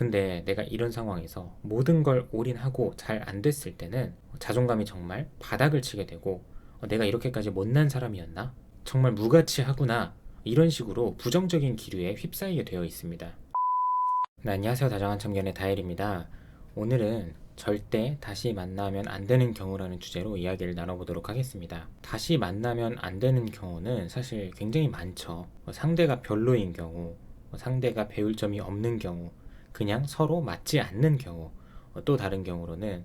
근데 내가 이런 상황에서 모든 걸 올인하고 잘 안 됐을 때는 자존감이 정말 바닥을 치게 되고 내가 이렇게까지 못난 사람이었나? 정말 무가치하구나. 이런 식으로 부정적인 기류에 휩싸이게 되어 있습니다. 네, 안녕하세요. 다정한 청년의 다일입니다. 오늘은 절대 다시 만나면 안 되는 경우라는 주제로 이야기를 나눠보도록 하겠습니다. 다시 만나면 안 되는 경우는 사실 굉장히 많죠. 상대가 별로인 경우, 상대가 배울 점이 없는 경우, 그냥 서로 맞지 않는 경우, 또 다른 경우로는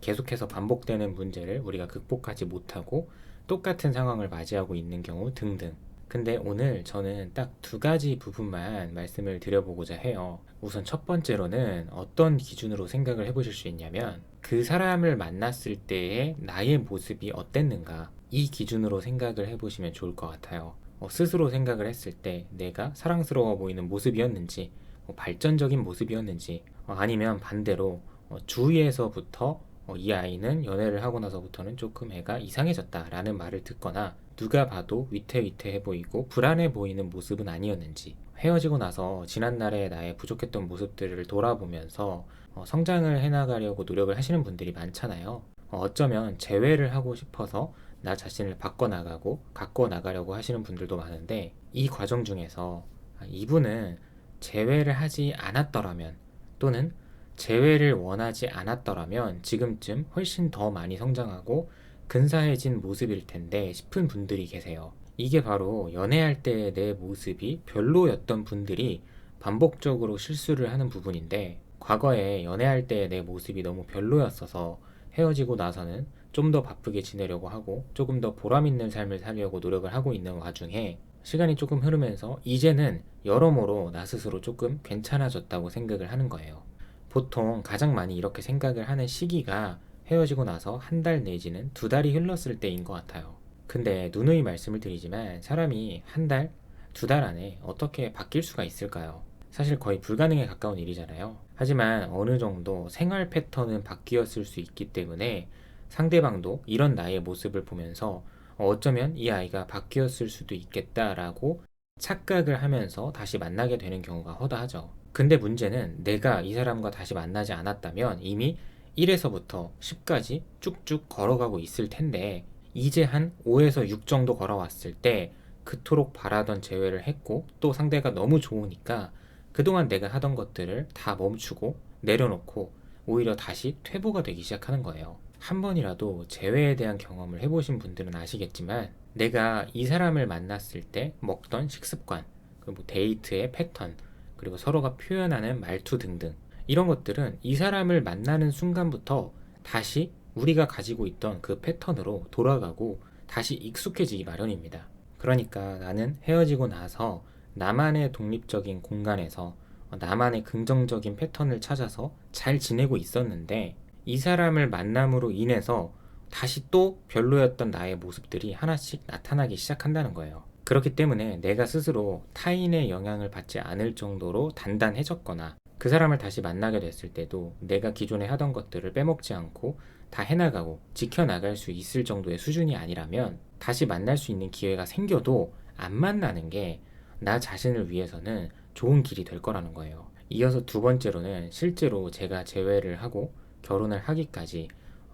계속해서 반복되는 문제를 우리가 극복하지 못하고 똑같은 상황을 맞이하고 있는 경우 등등. 근데 오늘 저는 딱 두 가지 부분만 말씀을 드려보고자 해요. 우선 첫 번째로는 어떤 기준으로 생각을 해보실 수 있냐면 그 사람을 만났을 때의 나의 모습이 어땠는가, 이 기준으로 생각을 해보시면 좋을 것 같아요. 스스로 생각을 했을 때 내가 사랑스러워 보이는 모습이었는지, 발전적인 모습이었는지, 아니면 반대로 주위에서부터 이 아이는 연애를 하고 나서부터는 조금 애가 이상해졌다라는 말을 듣거나 누가 봐도 위태위태해 보이고 불안해 보이는 모습은 아니었는지, 헤어지고 나서 지난날의 나의 부족했던 모습들을 돌아보면서 성장을 해나가려고 노력을 하시는 분들이 많잖아요. 어쩌면 재회를 하고 싶어서 나 자신을 바꿔나가고 가꿔 나가려고 하시는 분들도 많은데, 이 과정 중에서 이분은 재회를 하지 않았더라면, 또는 재회를 원하지 않았더라면 지금쯤 훨씬 더 많이 성장하고 근사해진 모습일 텐데 싶은 분들이 계세요. 이게 바로 연애할 때의 내 모습이 별로였던 분들이 반복적으로 실수를 하는 부분인데, 과거에 연애할 때의 내 모습이 너무 별로였어서 헤어지고 나서는 좀 더 바쁘게 지내려고 하고 조금 더 보람있는 삶을 살려고 노력을 하고 있는 와중에 시간이 조금 흐르면서 이제는 여러모로 나 스스로 조금 괜찮아졌다고 생각을 하는 거예요. 보통 가장 많이 이렇게 생각을 하는 시기가 헤어지고 나서 한 달 내지는 두 달이 흘렀을 때인 것 같아요. 근데 누누이 말씀을 드리지만 사람이 한 달, 두 달 안에 어떻게 바뀔 수가 있을까요? 사실 거의 불가능에 가까운 일이잖아요. 하지만 어느 정도 생활 패턴은 바뀌었을 수 있기 때문에 상대방도 이런 나의 모습을 보면서 어쩌면 이 아이가 바뀌었을 수도 있겠다라고 착각을 하면서 다시 만나게 되는 경우가 허다하죠. 근데 문제는 내가 이 사람과 다시 만나지 않았다면 이미 1에서부터 10까지 쭉쭉 걸어가고 있을 텐데, 이제 한 5에서 6 정도 걸어왔을 때 그토록 바라던 재회를 했고 또 상대가 너무 좋으니까 그동안 내가 하던 것들을 다 멈추고 내려놓고 오히려 다시 퇴보가 되기 시작하는 거예요. 한 번이라도 재회에 대한 경험을 해보신 분들은 아시겠지만, 내가 이 사람을 만났을 때 먹던 식습관, 그리고 데이트의 패턴, 그리고 서로가 표현하는 말투 등등, 이런 것들은 이 사람을 만나는 순간부터 다시 우리가 가지고 있던 그 패턴으로 돌아가고 다시 익숙해지기 마련입니다. 그러니까 나는 헤어지고 나서 나만의 독립적인 공간에서 나만의 긍정적인 패턴을 찾아서 잘 지내고 있었는데, 이 사람을 만남으로 인해서 다시 또 별로였던 나의 모습들이 하나씩 나타나기 시작한다는 거예요. 그렇기 때문에 내가 스스로 타인의 영향을 받지 않을 정도로 단단해졌거나, 그 사람을 다시 만나게 됐을 때도 내가 기존에 하던 것들을 빼먹지 않고 다 해나가고 지켜나갈 수 있을 정도의 수준이 아니라면 다시 만날 수 있는 기회가 생겨도 안 만나는 게 나 자신을 위해서는 좋은 길이 될 거라는 거예요. 이어서 두 번째로는 실제로 제가 재회를 하고 결혼을 하기까지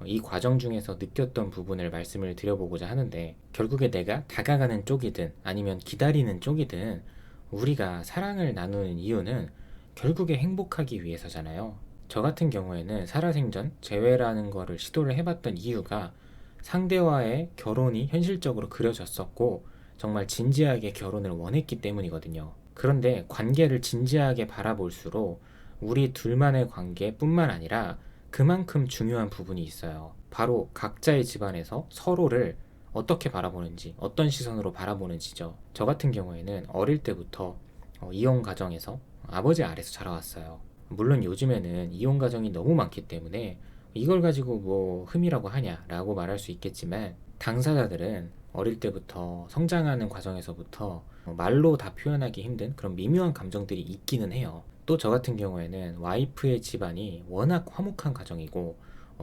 이 과정 중에서 느꼈던 부분을 말씀을 드려보고자 하는데, 결국에 내가 다가가는 쪽이든 아니면 기다리는 쪽이든 우리가 사랑을 나누는 이유는 결국에 행복하기 위해서잖아요. 저 같은 경우에는 살아생전 재회라는 거를 시도를 해봤던 이유가 상대와의 결혼이 현실적으로 그려졌었고 정말 진지하게 결혼을 원했기 때문이거든요. 그런데 관계를 진지하게 바라볼수록 우리 둘만의 관계뿐만 아니라 그만큼 중요한 부분이 있어요. 바로 각자의 집안에서 서로를 어떻게 바라보는지, 어떤 시선으로 바라보는지죠. 저 같은 경우에는 어릴 때부터 이혼 가정에서 아버지 아래서 자라왔어요. 물론 요즘에는 이혼 가정이 너무 많기 때문에 이걸 가지고 뭐 흠이라고 하냐라고 말할 수 있겠지만, 당사자들은 어릴 때부터 성장하는 과정에서부터 말로 다 표현하기 힘든 그런 미묘한 감정들이 있기는 해요. 또 저 같은 경우에는 와이프의 집안이 워낙 화목한 가정이고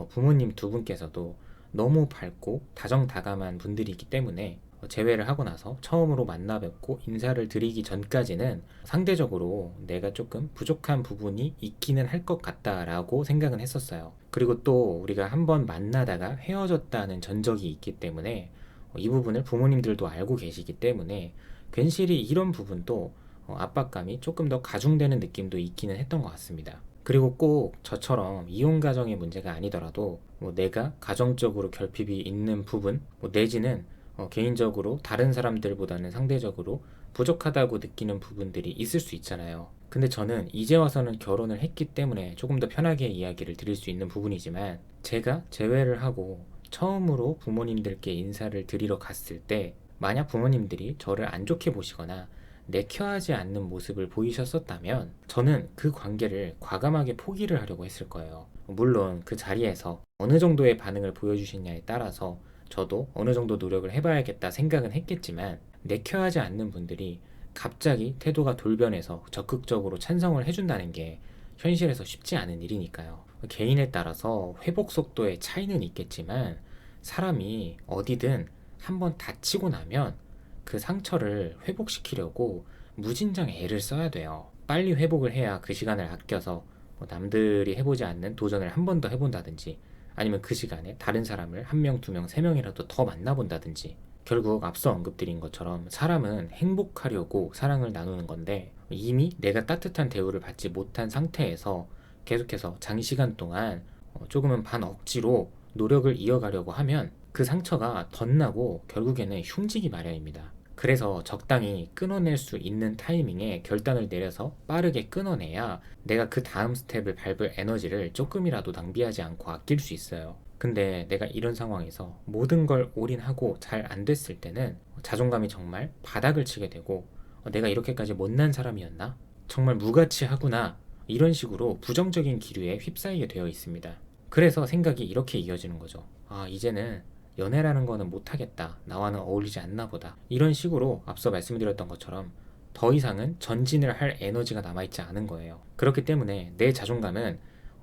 부모님 두 분께서도 너무 밝고 다정다감한 분들이기 때문에 재회를 하고 나서 처음으로 만나 뵙고 인사를 드리기 전까지는 상대적으로 내가 조금 부족한 부분이 있기는 할 것 같다라고 생각은 했었어요. 그리고 또 우리가 한번 만나다가 헤어졌다는 전적이 있기 때문에 이 부분을 부모님들도 알고 계시기 때문에 괜시리 이런 부분도 압박감이 조금 더 가중되는 느낌도 있기는 했던 것 같습니다. 그리고 꼭 저처럼 이혼 가정의 문제가 아니더라도 내가 가정적으로 결핍이 있는 부분, 내지는 개인적으로 다른 사람들보다는 상대적으로 부족하다고 느끼는 부분들이 있을 수 있잖아요. 근데 저는 이제 와서는 결혼을 했기 때문에 조금 더 편하게 이야기를 드릴 수 있는 부분이지만, 제가 재회를 하고 처음으로 부모님들께 인사를 드리러 갔을 때 만약 부모님들이 저를 안 좋게 보시거나 내켜하지 않는 모습을 보이셨었다면 저는 그 관계를 과감하게 포기를 하려고 했을 거예요. 물론 그 자리에서 어느 정도의 반응을 보여주시냐에 따라서 저도 어느 정도 노력을 해봐야겠다 생각은 했겠지만, 내켜하지 않는 분들이 갑자기 태도가 돌변해서 적극적으로 찬성을 해준다는 게 현실에서 쉽지 않은 일이니까요. 개인에 따라서 회복 속도의 차이는 있겠지만, 사람이 어디든 한번 다치고 나면 그 상처를 회복시키려고 무진장 애를 써야 돼요. 빨리 회복을 해야 그 시간을 아껴서 남들이 해보지 않는 도전을 한 번 더 해본다든지, 아니면 그 시간에 다른 사람을 한 명, 두 명, 세 명이라도 더 만나본다든지. 결국 앞서 언급드린 것처럼 사람은 행복하려고 사랑을 나누는 건데, 이미 내가 따뜻한 대우를 받지 못한 상태에서 계속해서 장시간 동안 조금은 반 억지로 노력을 이어가려고 하면 그 상처가 덧나고 결국에는 흉지기 마련입니다. 그래서 적당히 끊어낼 수 있는 타이밍에 결단을 내려서 빠르게 끊어내야 내가 그 다음 스텝을 밟을 에너지를 조금이라도 낭비하지 않고 아낄 수 있어요. 근데 내가 이런 상황에서 모든 걸 올인하고 잘 안 됐을 때는 자존감이 정말 바닥을 치게 되고, 내가 이렇게까지 못난 사람이었나? 정말 무가치하구나. 이런 식으로 부정적인 기류에 휩싸이게 되어 있습니다. 그래서 생각이 이렇게 이어지는 거죠. 아, 이제는 연애라는 거는 못하겠다. 나와는 어울리지 않나 보다. 이런 식으로 앞서 말씀드렸던 것처럼 더 이상은 전진을 할 에너지가 남아있지 않은 거예요. 그렇기 때문에 내 자존감은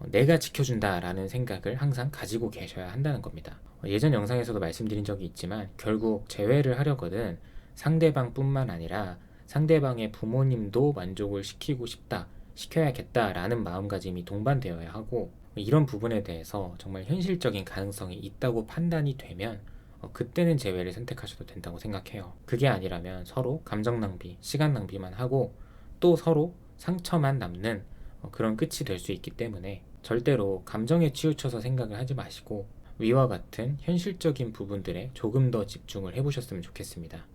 내가 지켜준다라는 생각을 항상 가지고 계셔야 한다는 겁니다. 예전 영상에서도 말씀드린 적이 있지만, 결국 재회를 하려거든 상대방뿐만 아니라 상대방의 부모님도 만족을 시키고 싶다, 시켜야겠다라는 마음가짐이 동반되어야 하고, 이런 부분에 대해서 정말 현실적인 가능성이 있다고 판단이 되면 그때는 재회를 선택하셔도 된다고 생각해요. 그게 아니라면 서로 감정 낭비, 시간 낭비만 하고 또 서로 상처만 남는 그런 끝이 될 수 있기 때문에 절대로 감정에 치우쳐서 생각을 하지 마시고 위와 같은 현실적인 부분들에 조금 더 집중을 해보셨으면 좋겠습니다.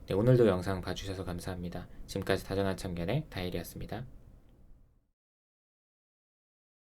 네, 오늘도 영상 봐주셔서 감사합니다. 지금까지 다정한 참견의 다일이었습니다.